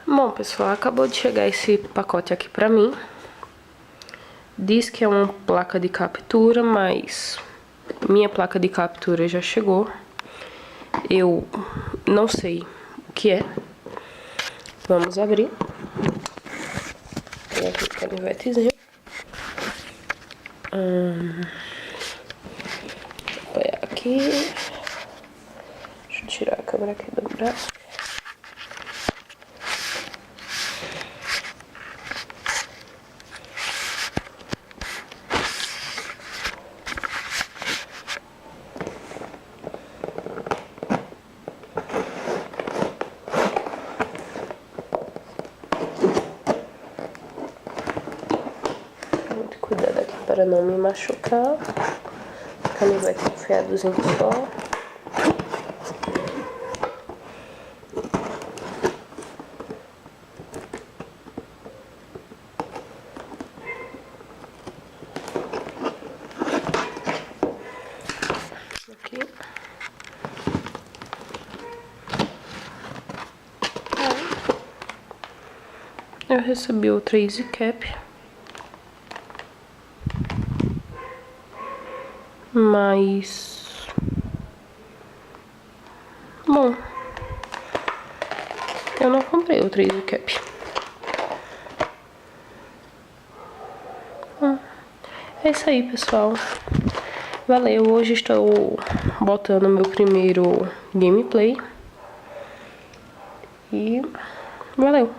Bom, pessoal, acabou de chegar esse pacote aqui pra mim. Diz que é uma placa de captura, mas minha placa de captura já chegou. Eu não sei o que é. Vamos abrir. Pegar aqui o canivetezinho. Apoiar aqui. Deixa eu tirar a câmera aqui do braço. Muito cuidado aqui para não me machucar. Canivete enfiadozinho só. Aqui. Eu recebi outra Easy Cap. Mas... bom, eu não comprei outra Easy Cap. É isso aí, pessoal. Valeu, hoje estou botando meu primeiro gameplay. E valeu.